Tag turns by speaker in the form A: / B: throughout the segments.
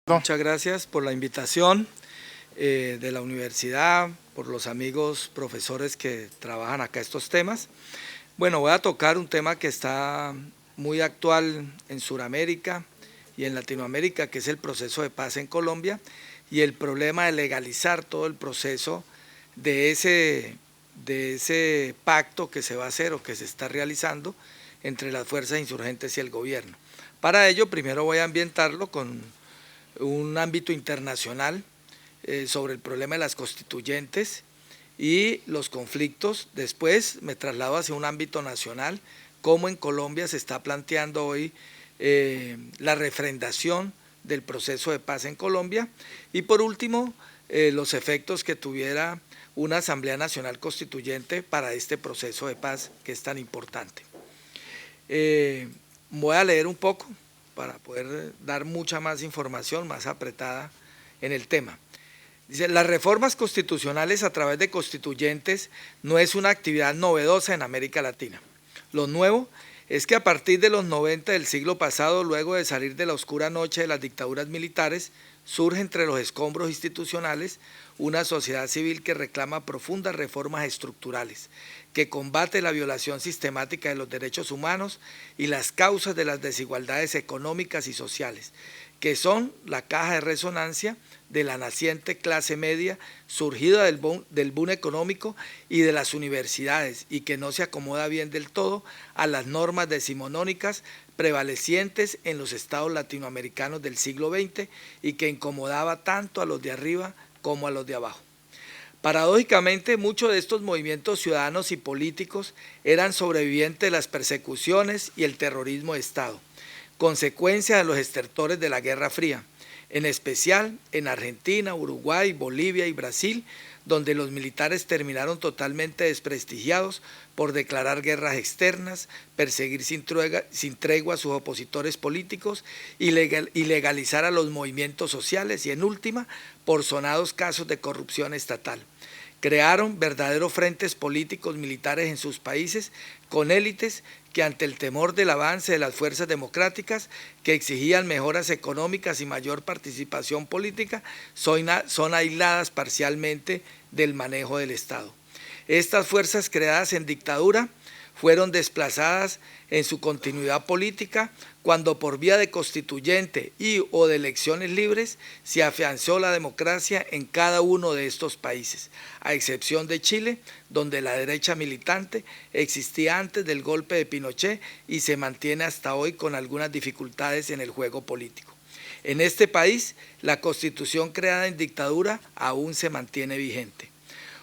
A: Muchas gracias por la invitación de la universidad, por los amigos profesores que trabajan acá estos temas. Bueno, voy a tocar un tema que está muy actual en Sudamérica y en Latinoamérica, que es el proceso de paz en Colombia y el problema de legalizar todo el proceso de ese pacto que se va a hacer o que se está realizando entre las fuerzas insurgentes y el gobierno. Para ello, primero voy a ambientarlo con un ámbito internacional sobre el problema de las constituyentes y los conflictos. Después me traslado hacia un ámbito nacional, cómo en Colombia se está planteando hoy la refrendación del proceso de paz en Colombia. Y por último, los efectos que tuviera una Asamblea Nacional Constituyente para este proceso de paz que es tan importante. Voy a leer un poco para poder dar mucha más información, más apretada en el tema. Dice, las reformas constitucionales a través de constituyentes no es una actividad novedosa en América Latina. Lo nuevo es que a partir de los 90 del siglo pasado, luego de salir de la oscura noche de las dictaduras militares, surge entre los escombros institucionales una sociedad civil que reclama profundas reformas estructurales, que combate la violación sistemática de los derechos humanos y las causas de las desigualdades económicas y sociales, que son la caja de resonancia de la naciente clase media surgida del boom económico y de las universidades y que no se acomoda bien del todo a las normas decimonónicas prevalecientes en los estados latinoamericanos del siglo XX y que incomodaba tanto a los de arriba como a los de abajo. Paradójicamente, muchos de estos movimientos ciudadanos y políticos eran sobrevivientes de las persecuciones y el terrorismo de Estado, consecuencia de los estertores de la Guerra Fría, en especial en Argentina, Uruguay, Bolivia y Brasil, donde los militares terminaron totalmente desprestigiados por declarar guerras externas, perseguir sin tregua a sus opositores políticos y legalizar a los movimientos sociales y, en última, por sonados casos de corrupción estatal. Crearon verdaderos frentes políticos militares en sus países con élites que ante el temor del avance de las fuerzas democráticas que exigían mejoras económicas y mayor participación política son aisladas parcialmente del manejo del Estado. Estas fuerzas creadas en dictadura fueron desplazadas en su continuidad política cuando por vía de constituyente y o de elecciones libres se afianzó la democracia en cada uno de estos países, a excepción de Chile, donde la derecha militante existía antes del golpe de Pinochet y se mantiene hasta hoy con algunas dificultades en el juego político. En este país, la constitución creada en dictadura aún se mantiene vigente.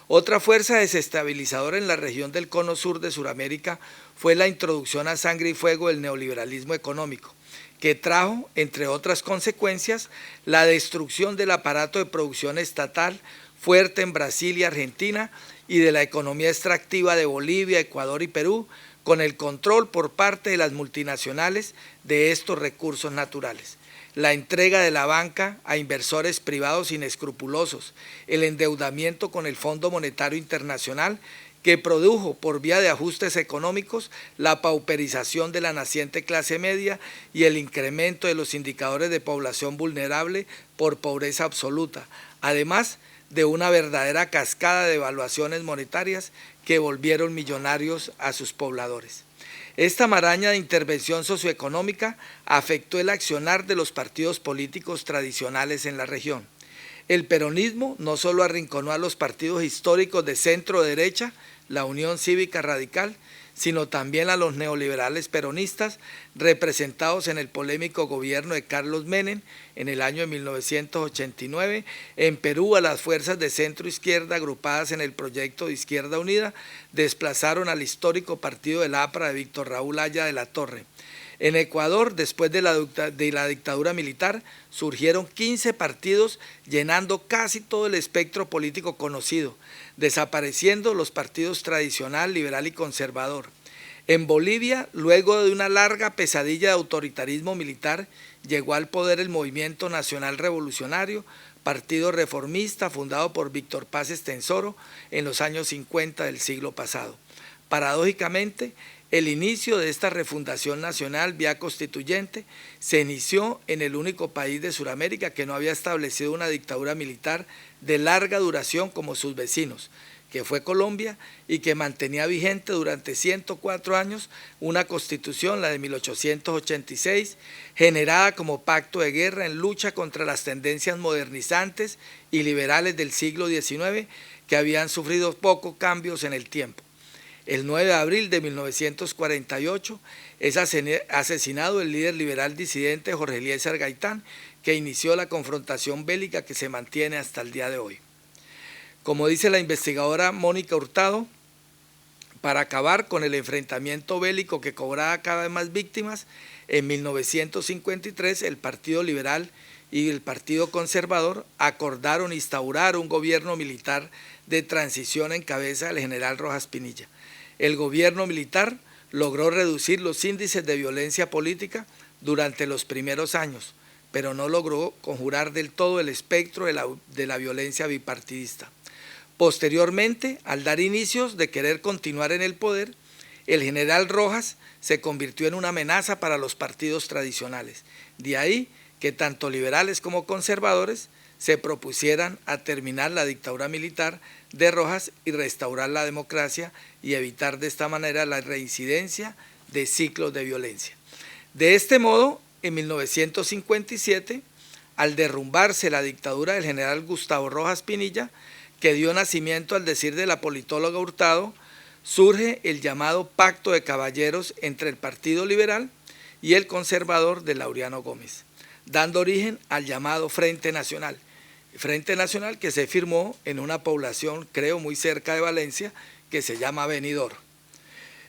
A: Otra fuerza desestabilizadora en la región del cono sur de Sudamérica fue la introducción a sangre y fuego del neoliberalismo económico, que trajo, entre otras consecuencias, la destrucción del aparato de producción estatal fuerte en Brasil y Argentina y de la economía extractiva de Bolivia, Ecuador y Perú, con el control por parte de las multinacionales de estos recursos naturales. La entrega de la banca a inversores privados inescrupulosos, el endeudamiento con el Fondo Monetario Internacional, que produjo por vía de ajustes económicos la pauperización de la naciente clase media y el incremento de los indicadores de población vulnerable por pobreza absoluta, además de una verdadera cascada de devaluaciones monetarias que volvieron millonarios a sus pobladores. Esta maraña de intervención socioeconómica afectó el accionar de los partidos políticos tradicionales en la región. El peronismo no solo arrinconó a los partidos históricos de centro-derecha, la Unión Cívica Radical, sino también a los neoliberales peronistas representados en el polémico gobierno de Carlos Menem en el año de 1989, en Perú a las fuerzas de centro-izquierda agrupadas en el proyecto de Izquierda Unida desplazaron al histórico partido del APRA de Víctor Raúl Haya de la Torre. En Ecuador, después de la dictadura militar, surgieron 15 partidos llenando casi todo el espectro político conocido, desapareciendo los partidos tradicional, liberal y conservador. En Bolivia, luego de una larga pesadilla de autoritarismo militar, llegó al poder el Movimiento Nacional Revolucionario, partido reformista fundado por Víctor Paz Estenssoro en los años 50 del siglo pasado. Paradójicamente, El inicio de esta refundación nacional vía constituyente se inició en el único país de Sudamérica que no había establecido una dictadura militar de larga duración como sus vecinos, que fue Colombia, y que mantenía vigente durante 104 años una constitución, la de 1886, generada como pacto de guerra en lucha contra las tendencias modernizantes y liberales del siglo XIX que habían sufrido pocos cambios en el tiempo. El 9 de abril de 1948 es asesinado el líder liberal disidente Jorge Eliezer Gaitán, que inició la confrontación bélica que se mantiene hasta el día de hoy. Como dice la investigadora Mónica Hurtado, para acabar con el enfrentamiento bélico que cobraba cada vez más víctimas, en 1953 el Partido Liberal y el Partido Conservador acordaron instaurar un gobierno militar de transición en cabeza del general Rojas Pinilla. El gobierno militar logró reducir los índices de violencia política durante los primeros años, pero no logró conjurar del todo el espectro de la violencia bipartidista. Posteriormente, al dar inicios de querer continuar en el poder, el general Rojas se convirtió en una amenaza para los partidos tradicionales. De ahí que tanto liberales como conservadores se propusieran a terminar la dictadura militar de Rojas y restaurar la democracia y evitar de esta manera la reincidencia de ciclos de violencia. De este modo, en 1957, al derrumbarse la dictadura del general Gustavo Rojas Pinilla, que dio nacimiento al decir de la politóloga Hurtado, surge el llamado Pacto de Caballeros entre el Partido Liberal y el conservador de Laureano Gómez, dando origen al llamado Frente Nacional que se firmó en una población, creo, muy cerca de Valencia, que se llama Benidorm,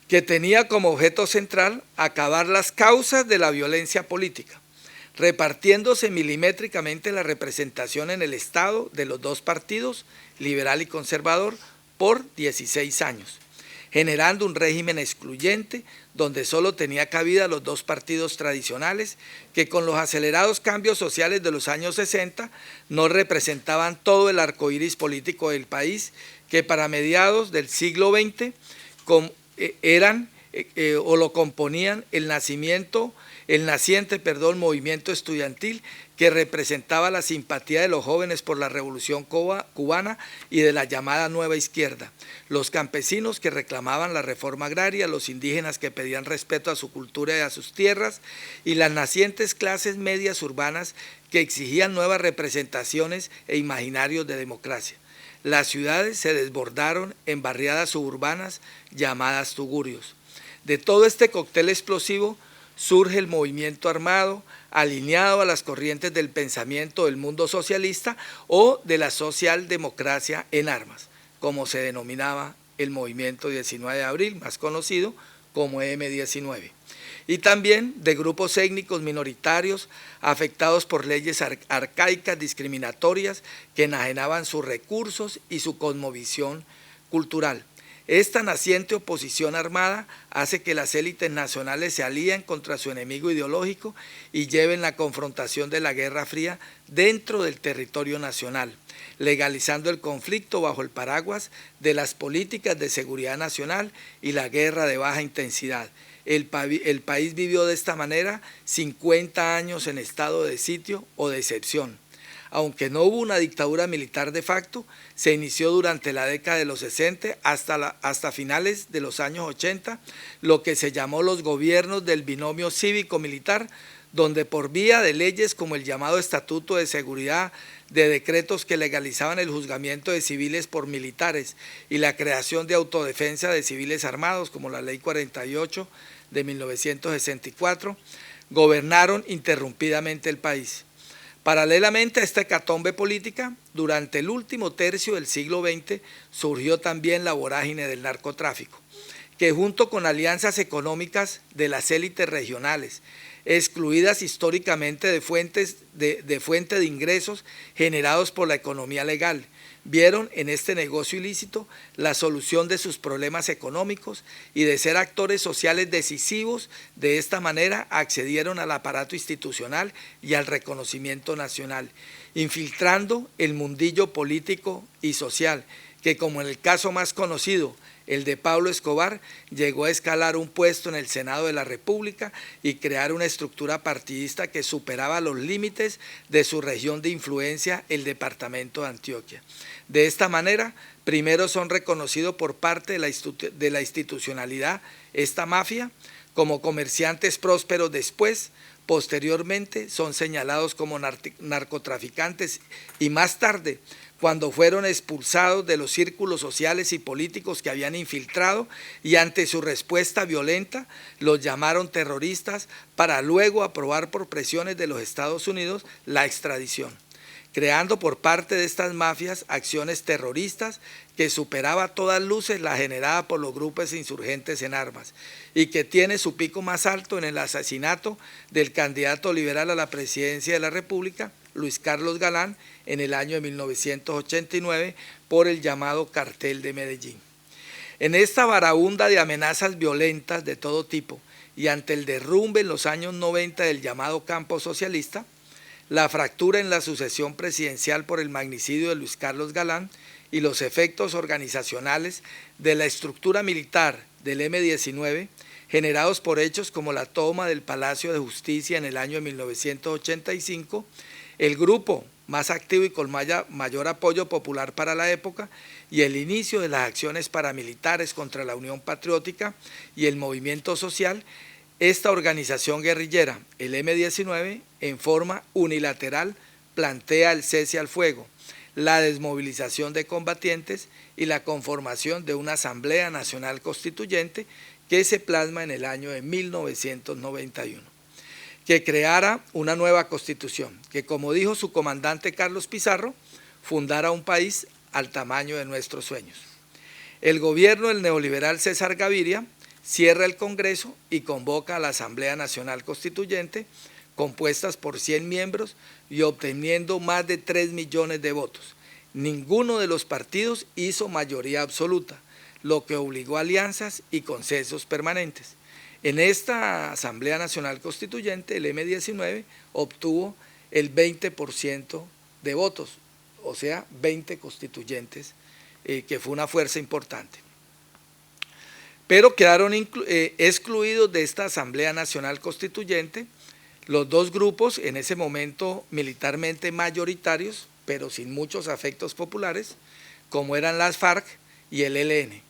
A: que tenía como objeto central acabar las causas de la violencia política, repartiéndose milimétricamente la representación en el Estado de los dos partidos, liberal y conservador, por 16 años, generando un régimen excluyente donde solo tenía cabida los dos partidos tradicionales que con los acelerados cambios sociales de los años 60 no representaban todo el arco iris político del país, que para mediados del siglo XX lo componían el naciente movimiento estudiantil que representaba la simpatía de los jóvenes por la revolución cubana y de la llamada nueva izquierda, los campesinos que reclamaban la reforma agraria, los indígenas que pedían respeto a su cultura y a sus tierras, y las nacientes clases medias urbanas que exigían nuevas representaciones e imaginarios de democracia. Las ciudades se desbordaron en barriadas suburbanas llamadas tugurios. De todo este cóctel explosivo surge el movimiento armado, alineado a las corrientes del pensamiento del mundo socialista o de la socialdemocracia en armas, como se denominaba el movimiento 19 de abril, más conocido como M19, y también de grupos étnicos minoritarios afectados por leyes arcaicas discriminatorias que enajenaban sus recursos y su cosmovisión cultural. Esta naciente oposición armada hace que las élites nacionales se alíen contra su enemigo ideológico y lleven la confrontación de la Guerra Fría dentro del territorio nacional, legalizando el conflicto bajo el paraguas de las políticas de seguridad nacional y la guerra de baja intensidad. El país vivió de esta manera 50 años en estado de sitio o de excepción. Aunque no hubo una dictadura militar de facto, se inició durante la década de los 60 hasta finales de los años 80, lo que se llamó los gobiernos del binomio cívico-militar, donde por vía de leyes como el llamado Estatuto de Seguridad, de decretos que legalizaban el juzgamiento de civiles por militares y la creación de autodefensa de civiles armados, como la Ley 48 de 1964, gobernaron interrumpidamente el país. Paralelamente a esta hecatombe política, durante el último tercio del siglo XX surgió también la vorágine del narcotráfico, que junto con alianzas económicas de las élites regionales, excluidas históricamente de fuente de ingresos generados por la economía legal, vieron en este negocio ilícito la solución de sus problemas económicos y de ser actores sociales decisivos. De esta manera accedieron al aparato institucional y al reconocimiento nacional, infiltrando el mundillo político y social, que como en el caso más conocido, el de Pablo Escobar, llegó a escalar un puesto en el Senado de la República y crear una estructura partidista que superaba los límites de su región de influencia, el departamento de Antioquia. De esta manera, primero son reconocidos por parte de la institucionalidad esta mafia como comerciantes prósperos después. Posteriormente son señalados como narcotraficantes y más tarde, cuando fueron expulsados de los círculos sociales y políticos que habían infiltrado y ante su respuesta violenta, los llamaron terroristas para luego aprobar por presiones de los Estados Unidos la extradición, creando por parte de estas mafias acciones terroristas que superaba a todas luces la generada por los grupos insurgentes en armas y que tiene su pico más alto en el asesinato del candidato liberal a la presidencia de la República, Luis Carlos Galán, en el año de 1989 por el llamado Cartel de Medellín. En esta varaunda de amenazas violentas de todo tipo y ante el derrumbe en los años 90 del llamado campo socialista, la fractura en la sucesión presidencial por el magnicidio de Luis Carlos Galán y los efectos organizacionales de la estructura militar del M-19, generados por hechos como la toma del Palacio de Justicia en el año de 1985, el grupo más activo y con mayor apoyo popular para la época y el inicio de las acciones paramilitares contra la Unión Patriótica y el movimiento social, esta organización guerrillera, el M-19, en forma unilateral plantea el cese al fuego, la desmovilización de combatientes y la conformación de una Asamblea Nacional Constituyente que se plasma en el año de 1991, que creara una nueva constitución, que como dijo su comandante Carlos Pizarro, fundara un país al tamaño de nuestros sueños. El gobierno del neoliberal César Gaviria cierra el Congreso y convoca a la Asamblea Nacional Constituyente, compuestas por 100 miembros y obteniendo más de 3 millones de votos. Ninguno de los partidos hizo mayoría absoluta, lo que obligó a alianzas y consensos permanentes. En esta Asamblea Nacional Constituyente, el M-19 obtuvo el 20% de votos, o sea, 20 constituyentes, que fue una fuerza importante. Pero quedaron excluidos de esta Asamblea Nacional Constituyente los dos grupos, en ese momento militarmente mayoritarios, pero sin muchos afectos populares, como eran las FARC y el ELN.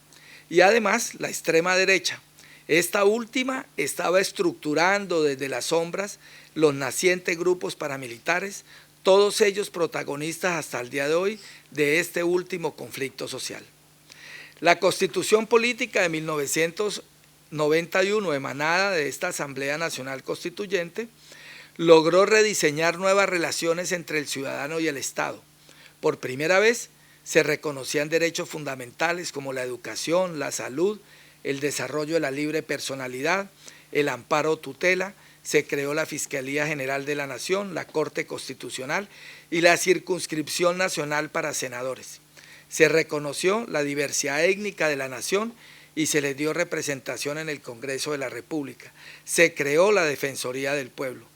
A: Y además la extrema derecha. Esta última estaba estructurando desde las sombras los nacientes grupos paramilitares, todos ellos protagonistas hasta el día de hoy de este último conflicto social. La Constitución Política de 1991, emanada de esta Asamblea Nacional Constituyente, logró rediseñar nuevas relaciones entre el ciudadano y el Estado. Por primera vez se reconocían derechos fundamentales como la educación, la salud, el desarrollo de la libre personalidad, el amparo tutela, se creó la Fiscalía General de la Nación, la Corte Constitucional y la Circunscripción Nacional para senadores. Se reconoció la diversidad étnica de la nación y se le dio representación en el Congreso de la República. Se creó la Defensoría del Pueblo.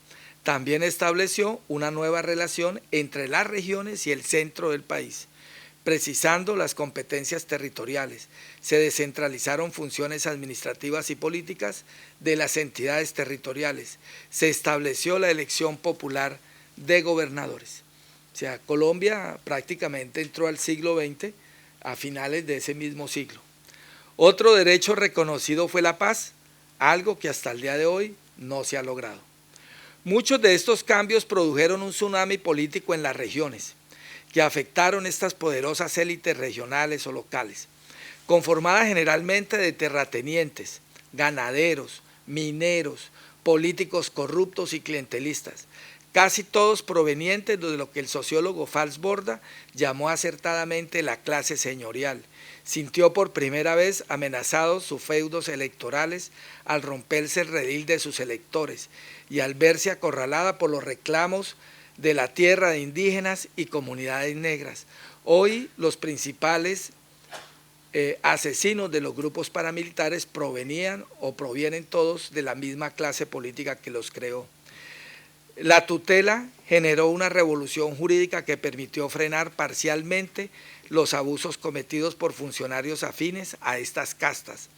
A: También estableció una nueva relación entre las regiones y el centro del país, precisando las competencias territoriales. Se descentralizaron funciones administrativas y políticas de las entidades territoriales. Se estableció la elección popular de gobernadores. O sea, Colombia prácticamente entró al siglo XX a finales de ese mismo siglo. Otro derecho reconocido fue la paz, algo que hasta el día de hoy no se ha logrado. Muchos de estos cambios produjeron un tsunami político en las regiones, que afectaron estas poderosas élites regionales o locales, conformadas generalmente de terratenientes, ganaderos, mineros, políticos corruptos y clientelistas, casi todos provenientes de lo que el sociólogo Falsborda llamó acertadamente la clase señorial. Sintió por primera vez amenazados sus feudos electorales al romperse el redil de sus electores y al verse acorralada por los reclamos de la tierra de indígenas y comunidades negras. Hoy los principales asesinos de los grupos paramilitares provenían o provienen todos de la misma clase política que los creó. La tutela generó una revolución jurídica que permitió frenar parcialmente los abusos cometidos por funcionarios afines a estas castas.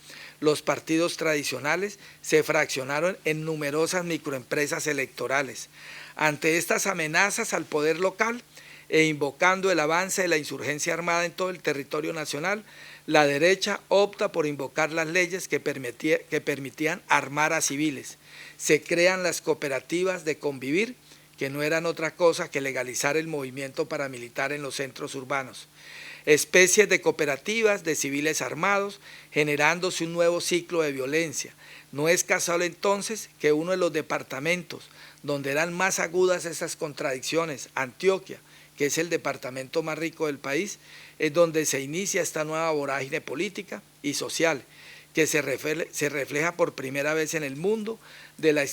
A: Los partidos tradicionales se fraccionaron en numerosas microempresas electorales. Ante estas amenazas al poder local e invocando el avance de la insurgencia armada en todo el territorio nacional, la derecha opta por invocar las leyes que permitían armar a civiles. Se crean las cooperativas de convivir, que no eran otra cosa que legalizar el movimiento paramilitar en los centros urbanos. Especies de cooperativas de civiles armados, generándose un nuevo ciclo de violencia. No es casual entonces que uno de los departamentos donde eran más agudas esas contradicciones, Antioquia, que es el departamento más rico del país, es donde se inicia esta nueva vorágine política y social, que se refleja por primera vez en el mundo, de la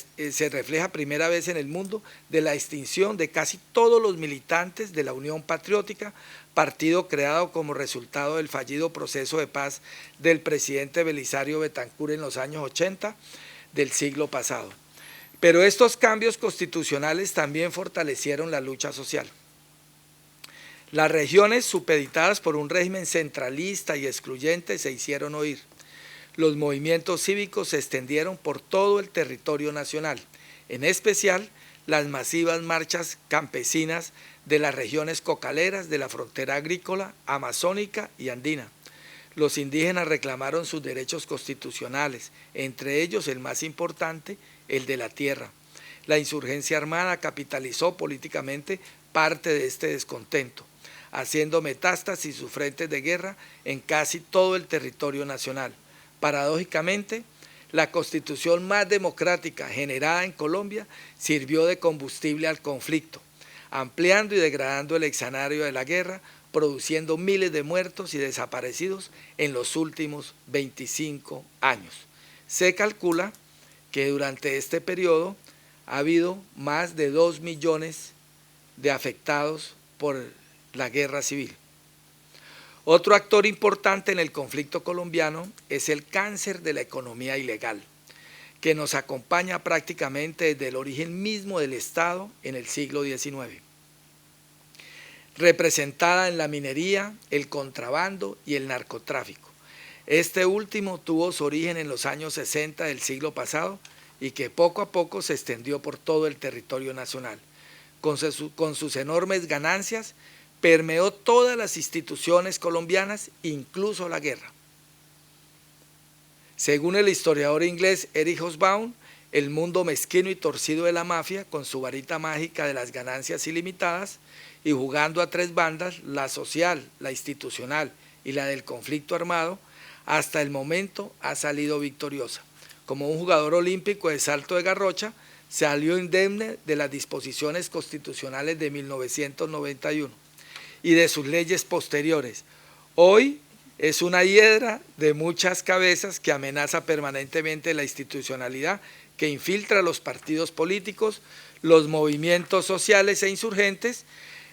A: extinción de casi todos los militantes de la Unión Patriótica, partido creado como resultado del fallido proceso de paz del presidente Belisario Betancur en los años 80 del siglo pasado. Pero estos cambios constitucionales también fortalecieron la lucha social. Las regiones supeditadas por un régimen centralista y excluyente se hicieron oír. Los movimientos cívicos se extendieron por todo el territorio nacional, en especial las masivas marchas campesinas de las regiones cocaleras de la frontera agrícola, amazónica y andina. Los indígenas reclamaron sus derechos constitucionales, entre ellos el más importante, el de la tierra. La insurgencia armada capitalizó políticamente parte de este descontento, haciendo metástasis sus frentes de guerra en casi todo el territorio nacional. Paradójicamente, la constitución más democrática generada en Colombia sirvió de combustible al conflicto, ampliando y degradando el escenario de la guerra, produciendo miles de muertos y desaparecidos en los últimos 25 años. Se calcula que durante este periodo ha habido más de 2 millones de afectados por la guerra civil. Otro actor importante en el conflicto colombiano es el cáncer de la economía ilegal, que nos acompaña prácticamente desde el origen mismo del Estado en el siglo XIX, representada en la minería, el contrabando y el narcotráfico. Este último tuvo su origen en los años 60 del siglo pasado y que poco a poco se extendió por todo el territorio nacional. Con sus enormes ganancias, permeó todas las instituciones colombianas, incluso la guerra. Según el historiador inglés Eric Hobsbawm, el mundo mezquino y torcido de la mafia, con su varita mágica de las ganancias ilimitadas y jugando a 3 bandas, la social, la institucional y la del conflicto armado, hasta el momento ha salido victoriosa. Como un jugador olímpico de salto de garrocha, salió indemne de las disposiciones constitucionales de 1991 y de sus leyes posteriores. Hoy es una hiedra de muchas cabezas que amenaza permanentemente la institucionalidad, que infiltra los partidos políticos, los movimientos sociales e insurgentes,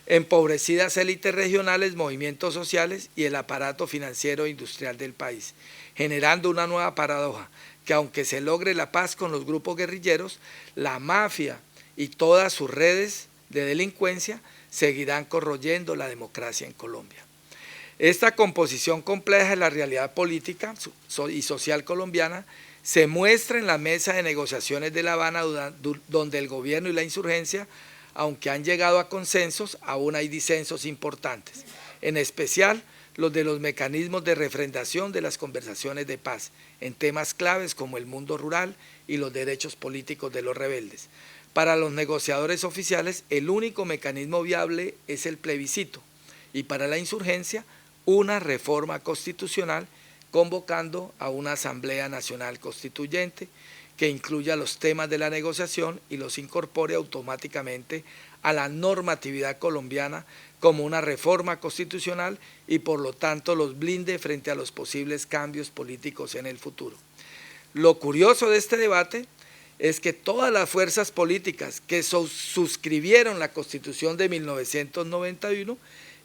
A: empobrecidas élites regionales, movimientos sociales y el aparato financiero e industrial del país, generando una nueva paradoja, que aunque se logre la paz con los grupos guerrilleros, la mafia y todas sus redes de delincuencia seguirán corroyendo la democracia en Colombia. Esta composición compleja de la realidad política y social colombiana se muestra en la mesa de negociaciones de La Habana, donde el gobierno y la insurgencia, aunque han llegado a consensos, aún hay disensos importantes, en especial los de los mecanismos de refrendación de las conversaciones de paz, en temas claves como el mundo rural y los derechos políticos de los rebeldes. Para los negociadores oficiales, el único mecanismo viable es el plebiscito, y para la insurgencia, una reforma constitucional convocando a una Asamblea Nacional Constituyente que incluya los temas de la negociación y los incorpore automáticamente a la normatividad colombiana como una reforma constitucional y por lo tanto los blinde frente a los posibles cambios políticos en el futuro. Lo curioso de este debate es que todas las fuerzas políticas que suscribieron la Constitución de 1991,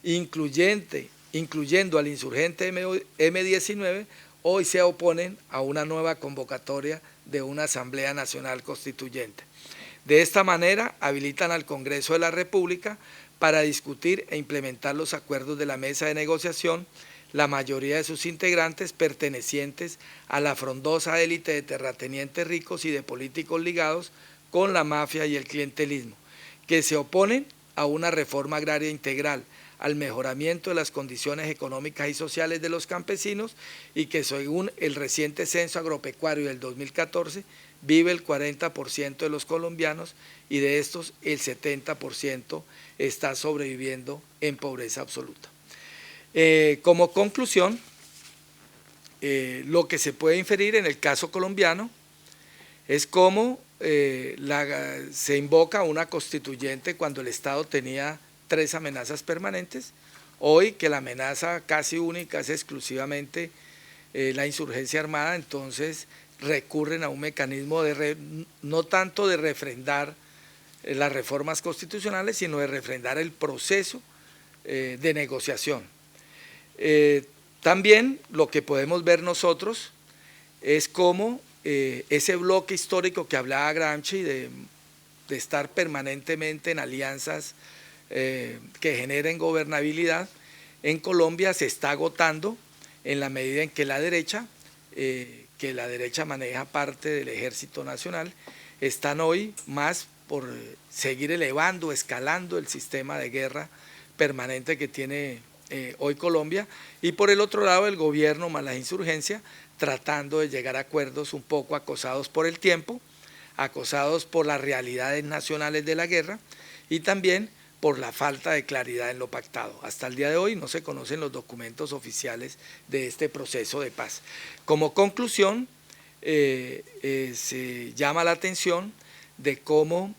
A: incluyendo al insurgente M19, hoy se oponen a una nueva convocatoria de una Asamblea Nacional Constituyente. De esta manera, habilitan al Congreso de la República para discutir e implementar los acuerdos de la mesa de negociación, la mayoría de sus integrantes pertenecientes a la frondosa élite de terratenientes ricos y de políticos ligados con la mafia y el clientelismo, que se oponen a una reforma agraria integral, al mejoramiento de las condiciones económicas y sociales de los campesinos y que según el reciente censo agropecuario del 2014 vive el 40% de los colombianos y de estos el 70% está sobreviviendo en pobreza absoluta. Como conclusión, lo que se puede inferir en el caso colombiano es cómo se invoca una constituyente cuando el Estado tenía 3 amenazas permanentes, hoy que la amenaza casi única es exclusivamente la insurgencia armada, entonces recurren a un mecanismo no tanto de refrendar las reformas constitucionales, sino de refrendar el proceso de negociación. También lo que podemos ver nosotros es cómo ese bloque histórico que hablaba Gramsci de estar permanentemente en alianzas que generen gobernabilidad, en Colombia se está agotando en la medida en que la derecha maneja parte del Ejército Nacional, están hoy más por seguir elevando, escalando el sistema de guerra permanente que tiene hoy Colombia, y por el otro lado el gobierno más la insurgencia tratando de llegar a acuerdos un poco acosados por el tiempo, acosados por las realidades nacionales de la guerra y también por la falta de claridad en lo pactado. Hasta el día de hoy no se conocen los documentos oficiales de este proceso de paz. Como conclusión, se llama la atención de cómo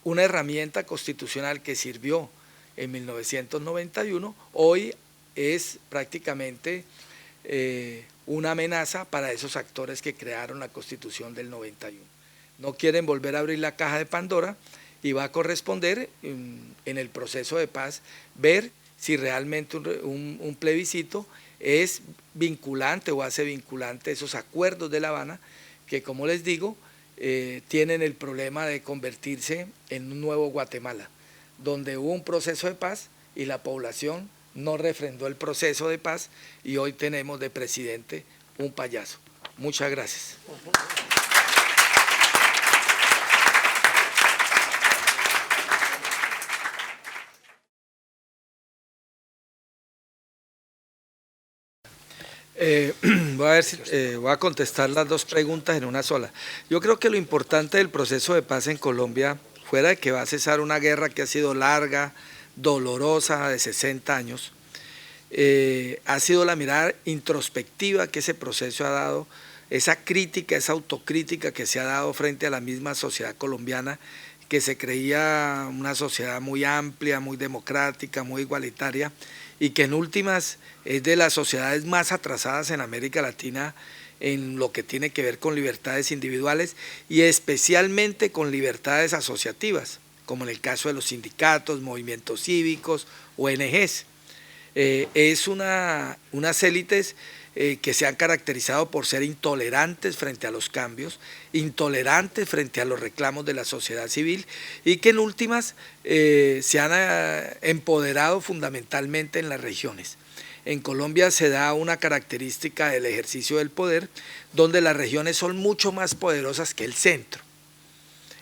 A: una herramienta constitucional que sirvió en 1991, hoy es prácticamente una amenaza para esos actores que crearon la Constitución del 91. No quieren volver a abrir la caja de Pandora y va a corresponder en el proceso de paz ver si realmente un plebiscito es vinculante o hace vinculante esos acuerdos de La Habana que, como les digo, tienen el problema de convertirse en un nuevo Guatemala, donde hubo un proceso de paz y la población no refrendó el proceso de paz y hoy tenemos de presidente un payaso. Muchas gracias. Voy a contestar las 2 preguntas en una sola. Yo creo que lo importante del proceso de paz en Colombia, fuera de que va a cesar una guerra que ha sido larga, dolorosa, de 60 años, ha sido la mirada introspectiva que ese proceso ha dado, esa crítica, esa autocrítica que se ha dado frente a la misma sociedad colombiana, que se creía una sociedad muy amplia, muy democrática, muy igualitaria, y que en últimas es de las sociedades más atrasadas en América Latina en lo que tiene que ver con libertades individuales y especialmente con libertades asociativas, como en el caso de los sindicatos, movimientos cívicos, ONGs. Es unas élites que se han caracterizado por ser intolerantes frente a los cambios, intolerantes frente a los reclamos de la sociedad civil y que en últimas se han empoderado fundamentalmente en las regiones. En Colombia se da una característica del ejercicio del poder donde las regiones son mucho más poderosas que el centro.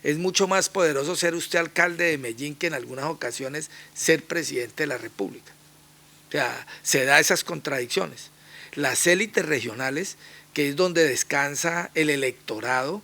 A: Es mucho más poderoso ser usted alcalde de Medellín que en algunas ocasiones ser presidente de la República. O sea, se da esas contradicciones. Las élites regionales, que es donde descansa el electorado,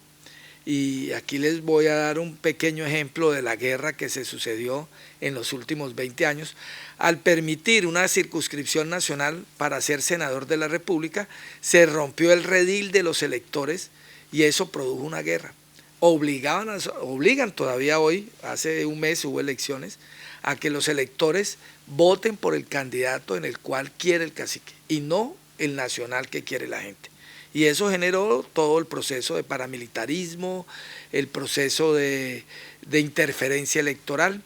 A: y aquí les voy a dar un pequeño ejemplo de la guerra que se sucedió en los últimos 20 años, al permitir una circunscripción nacional para ser senador de la República, se rompió el redil de los electores y eso produjo una guerra. Obligan todavía hoy, hace un mes hubo elecciones, a que los electores voten por el candidato en el cual quiere el cacique y no el nacional que quiere la gente. Y eso generó todo el proceso de paramilitarismo, el proceso de interferencia electoral,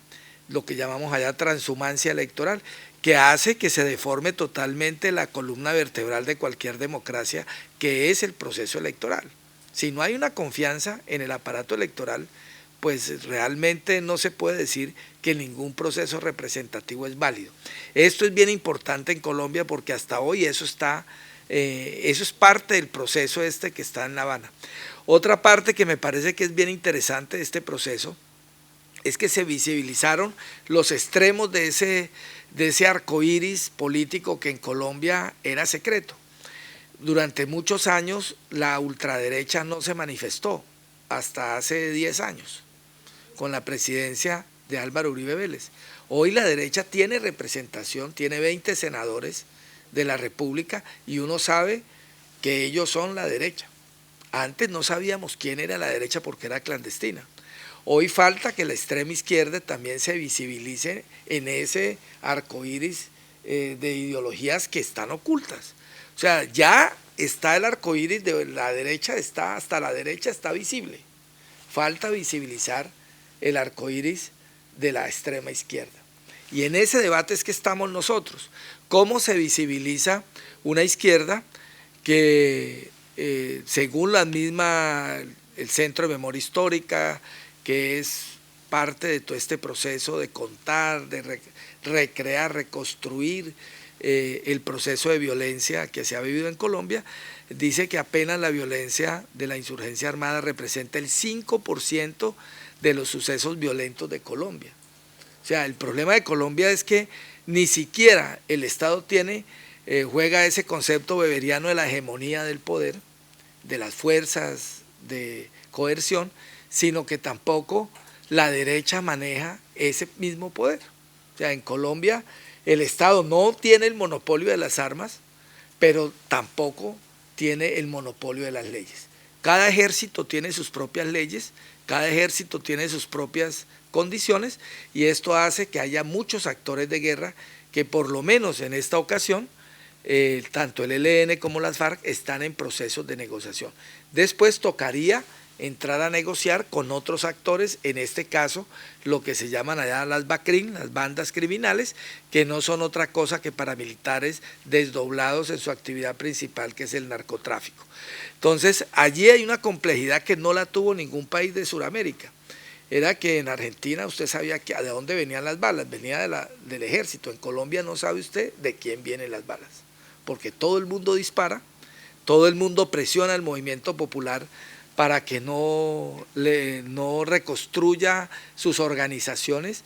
A: lo que llamamos allá transhumancia electoral, que hace que se deforme totalmente la columna vertebral de cualquier democracia, que es el proceso electoral. Si no hay una confianza en el aparato electoral, pues realmente no se puede decir que ningún proceso representativo es válido. Esto es bien importante en Colombia porque hasta hoy eso es parte del proceso que está en La Habana. Otra parte que me parece que es bien interesante de este proceso es que se visibilizaron los extremos de ese arcoíris político que en Colombia era secreto. Durante muchos años la ultraderecha no se manifestó, hasta hace 10 años, con la presidencia de Álvaro Uribe Vélez. Hoy la derecha tiene representación, tiene 20 senadores de la República y uno sabe que ellos son la derecha. Antes no sabíamos quién era la derecha porque era clandestina. Hoy falta que la extrema izquierda también se visibilice en ese arcoíris de ideologías que están ocultas. O sea, ya está el arcoíris de la derecha, hasta la derecha está visible. Falta visibilizar el arcoíris de la extrema izquierda. Y en ese debate es que estamos nosotros. ¿Cómo se visibiliza una izquierda que, según el Centro de Memoria Histórica, que es parte de todo este proceso de contar, de recrear, reconstruir el proceso de violencia que se ha vivido en Colombia, dice que apenas la violencia de la insurgencia armada representa el 5% de los sucesos violentos de Colombia? O sea, el problema de Colombia es que ni siquiera el Estado juega ese concepto weberiano de la hegemonía del poder, de las fuerzas de coerción, sino que tampoco la derecha maneja ese mismo poder. O sea, en Colombia el Estado no tiene el monopolio de las armas, pero tampoco tiene el monopolio de las leyes. Cada ejército tiene sus propias leyes, cada ejército tiene sus propias condiciones y esto hace que haya muchos actores de guerra que por lo menos en esta ocasión, tanto el ELN como las FARC están en procesos de negociación. Después tocaría entrar a negociar con otros actores, en este caso lo que se llaman allá las BACRIM, las bandas criminales, que no son otra cosa que paramilitares desdoblados en su actividad principal, que es el narcotráfico. Entonces, allí hay una complejidad que no la tuvo ningún país de Sudamérica. Era que en Argentina usted sabía de dónde venían las balas, venía del ejército. En Colombia no sabe usted de quién vienen las balas, porque todo el mundo dispara, todo el mundo presiona al movimiento popular para que no reconstruya sus organizaciones.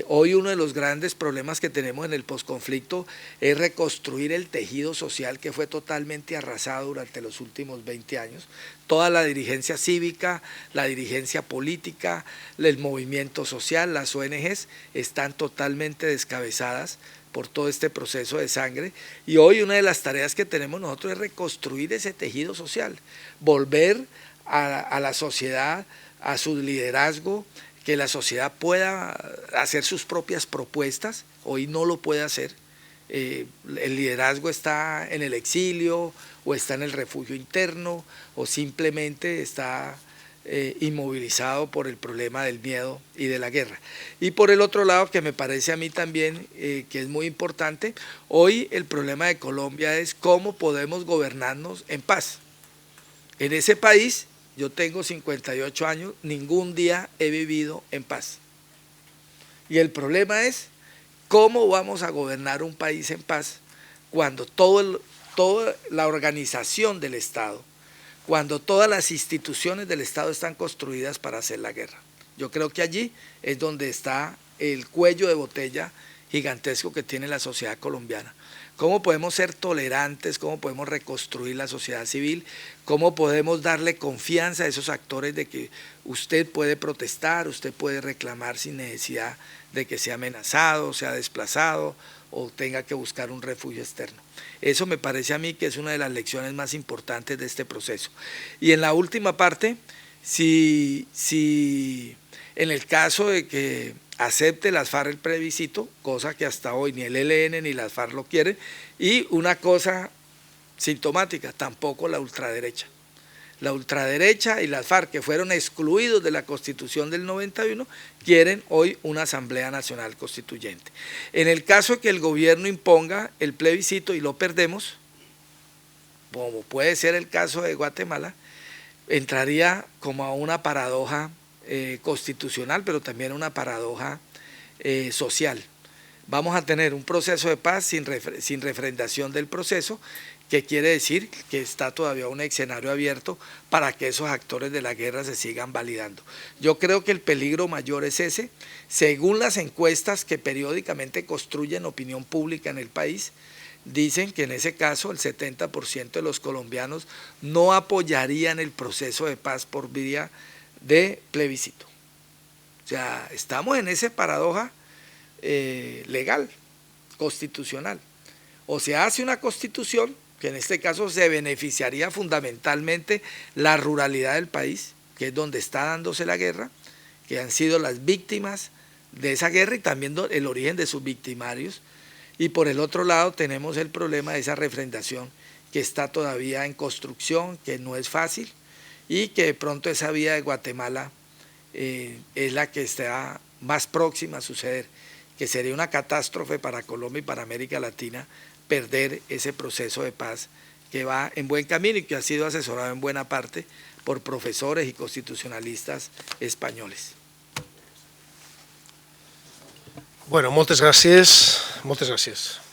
A: Hoy uno de los grandes problemas que tenemos en el posconflicto es reconstruir el tejido social que fue totalmente arrasado durante los últimos 20 años. Toda la dirigencia cívica, la dirigencia política, el movimiento social, las ONGs están totalmente descabezadas por todo este proceso de sangre y hoy una de las tareas que tenemos nosotros es reconstruir ese tejido social, volver a la sociedad, a su liderazgo, que la sociedad pueda hacer sus propias propuestas. Hoy no lo puede hacer. El liderazgo está en el exilio o está en el refugio interno o simplemente está inmovilizado por el problema del miedo y de la guerra. Y por el otro lado, que me parece a mí también que es muy importante, hoy el problema de Colombia es cómo podemos gobernarnos en paz. En ese país, yo tengo 58 años, ningún día he vivido en paz. Y el problema es cómo vamos a gobernar un país en paz cuando toda la organización del Estado, cuando todas las instituciones del Estado están construidas para hacer la guerra. Yo creo que allí es donde está el cuello de botella gigantesco que tiene la sociedad colombiana. ¿Cómo podemos ser tolerantes? ¿Cómo podemos reconstruir la sociedad civil? ¿Cómo podemos darle confianza a esos actores de que usted puede protestar, usted puede reclamar sin necesidad de que sea amenazado, sea desplazado o tenga que buscar un refugio externo? Eso me parece a mí que es una de las lecciones más importantes de este proceso. Y en la última parte, si en el caso de que acepte las FARC el plebiscito, cosa que hasta hoy ni el ELN ni las FARC lo quieren, y una cosa sintomática, tampoco la ultraderecha. La ultraderecha y las FARC, que fueron excluidos de la Constitución del 91, quieren hoy una Asamblea Nacional Constituyente. En el caso de que el gobierno imponga el plebiscito y lo perdemos, como puede ser el caso de Guatemala, entraría como a una paradoja constitucional, pero también una paradoja social. Vamos a tener un proceso de paz sin refrendación del proceso, que quiere decir que está todavía un escenario abierto para que esos actores de la guerra se sigan validando. Yo creo que el peligro mayor es ese. Según las encuestas que periódicamente construyen opinión pública en el país, dicen que en ese caso el 70% de los colombianos no apoyarían el proceso de paz por vía de plebiscito. O sea, estamos en esa paradoja legal, constitucional. O se hace una constitución, que en este caso se beneficiaría fundamentalmente la ruralidad del país, que es donde está dándose la guerra, que han sido las víctimas de esa guerra y también el origen de sus victimarios. Y por el otro lado tenemos el problema de esa refrendación que está todavía en construcción, que no es fácil, y que de pronto esa vía de Guatemala es la que está más próxima a suceder, que sería una catástrofe para Colombia y para América Latina perder ese proceso de paz que va en buen camino y que ha sido asesorado en buena parte por profesores y constitucionalistas españoles.
B: Bueno, moltes gràcies. Moltes gràcies.